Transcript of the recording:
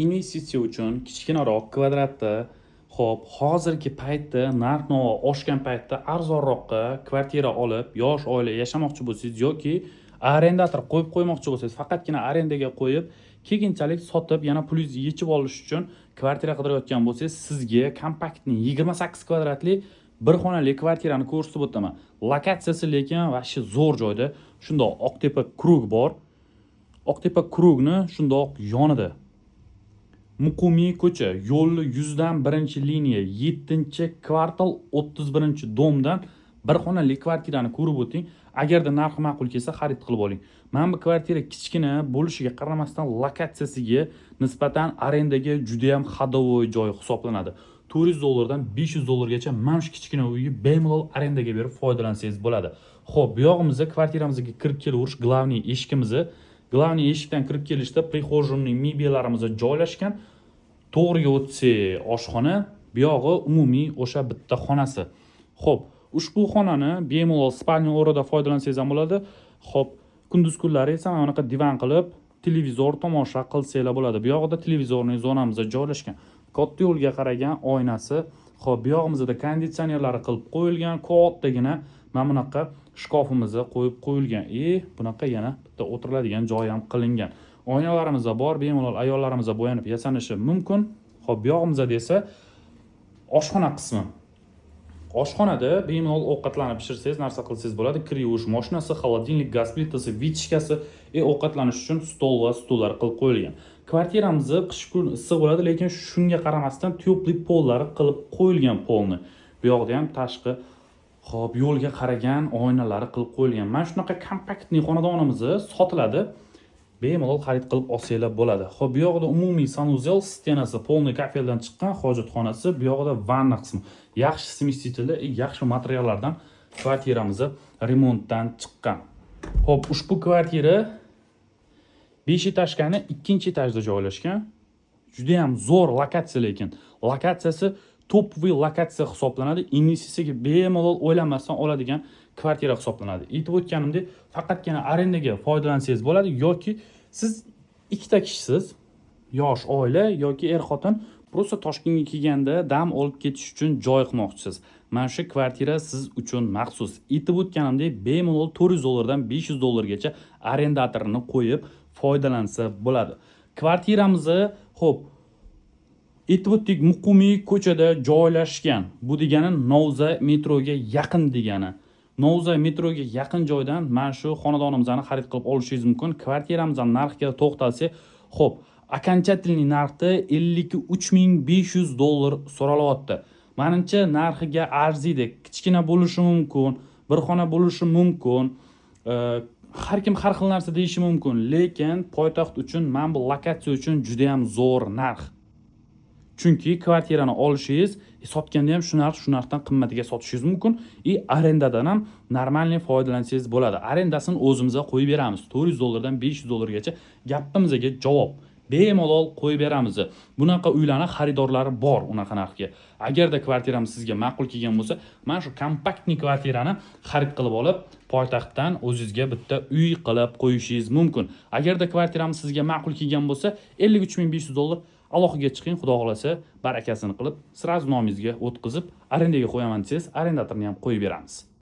investitsiya uchun kichkinaroq kvadratda, xo'p, hozirgi paytda narx-navo oshgan paytda arzonroqqa kvartira olib, yosh oila yashamoqchi bo'lsangiz yoki arendator qo'yib qo'ymoqchi bo'lsangiz, faqatgina arendaga qo'yib, keyinchalik sotib, yana pulingizni yechib olish uchun kvartira qidirayotgan bo'lsangiz, sizga kompaktni 28 kvadratli bir xonali kvartirani ko'rsatib o'taman. Lokatsiyasi lekin vashshi zo'r joyda. Shundoq Oqtepa Krug bor. Oqtepa Krugni shundoq yonida. Muqimiy ko'cha, yo'lni 101-liniya, 7-kvartal 31-domdan bir xonali kvartirani ko'rib o'ting. Agarda narxi ma'qul kelsa, xarid qilib oling. Mana bu kvartira kichkina bo'lishiga qaramasdan lokatsiyasiga nisbatan arendaga juda ham xadovoy joy hisoblanadi. $400 dan $500 mana shu kichkina uyni bemalol arendaga berib foydalansangiz bo'ladi. Xo'p, bu yog'imizda kvartiramizga kirib kelaverish glavniy eshigimizni. Glavniy eshikdan kirib kelishda prixojniy mebellarimiz joylashgan. To'g'riga o'tsak, oshxona, bu yog'i umumiy o'sha bitta xonasi. Xo'p, ushbu xonani bemalol spalniya o'rnida foydalansangiz ham bo'ladi. Xo'p, kunduz kunlari esa mana bunaqa divan qilib, televizor tomosha qilsanglar bo'ladi. Bu yog'ida televizorning zonamiz joylashgan. Katta yo'lga qaragan oynasi, xo'p, bu yog'imizda konditsionerlari qilib qo'yilgan, kattagina mana bunaqa shkofimiz qo'yib qo'yilgan. Bunaqa yana bitta o'tiriladigan joy ham qilingan. Oynalarimiz bor, bemalol ayollarimiz bo'yanib yasanishi mumkin. Xo'p, bu yog'imizda esa oshxona qismi. Oshxonada bemalol ovqatlanib pishirsangiz, narsa qilsangiz bo'ladi. Kir yuvish mashinasi, xolodilnik, gaz plitasi, vichkasi, ovqatlanish uchun stol va stullar qilib qo'yilgan. Kvartiramiz qish kuni issiq bo'ladi, lekin shunga qaramasdan tepli pollari qilib qo'yilgan polni. Bu yoqda ham tashqi xo'p, yo'lga qaragan oynalari qilib qo'yilgan. Mana shunaqa kompaktli xonadonimiz sotiladi. Bemalol xarid qilib olsanglar bo'ladi. Xo'p, bu yoqda umumiy sanuzel stenasi polniy kafeldan chiqqan hojatxonasi, bu yoqda vanna qismi. Yaxshi smestitili, yaxshi materiallardan kvartiramiz remontdan chiqqan. Xo'p, ushbu kvartira 5 etajkani 2-etajda joylashgan. Juda ham zo'r lokatsiya lekin. Lokatsiyasi topoviy lokatsiya hisoblanadi. Investitsiyaga bemalol o'ylanmasdan oladigan kvartira hisoblanadi. Aytib o'tganimdek, faqatgina arendaga foydalansangiz bo'ladi yoki siz ikkita kishisiz, yosh oila yoki er-xotin просто Toshkentga kelganda dam olib ketish uchun joy qilmoqchisiz. Mana shu kvartira siz uchun maxsus. Aytib o'tganimdek, bemalol $400 dan $500 arendatorini qo'yib foydalansa bo'ladi. Kvartiramiz, xo'p, aytib o'tdik, Muqimiy ko'chada joylashgan. Bu degani Novza metroga yaqin degani. Novza metroga yaqin joydan mana shu xonadonimizni xarid qilib olishingiz mumkin. Kvartiramizning narxiga to'xtalsak, xo'p, окончательный narxi $53.500 so'ralyapti. Menimcha narxiga arziydi. Kichkina bo'lishi mumkin, bir xona bo'lishi mumkin. Har kim har xil narsa deyishi mumkin, lekin poytaxt uchun, mana bu lokatsiya uchun juda ham zo'r narx. Chunki kvartirani olishingiz, sotganda ham shu narxdan qimmatiga sotishingiz mumkin. Arendadan ham normalniy foydalansangiz bo'ladi. Arendasini o'zimizga qo'yib beramiz. $400 dan $500 gapimizga javob. Bemalol qo'yib beramiz. Bunaqa uylarning xaridorlari bor unaqa narxga. Agarda kvartiramiz sizga ma'qul kelgan bo'lsa, mana shu kompaktni kvartirani xarid qilib olib, poytaxtdan o'zingizga bitta uy qilib qo'yishingiz mumkin. Agarda kvartiramiz sizga ma'qul kelgan bo'lsa, $53.500 aloqaga chiqing, xudo xolasa, barakasini qilib, sразу nomingizga o'tkazib, arendaga qo'yaman desangiz, arendatorni ham qo'yib beramiz.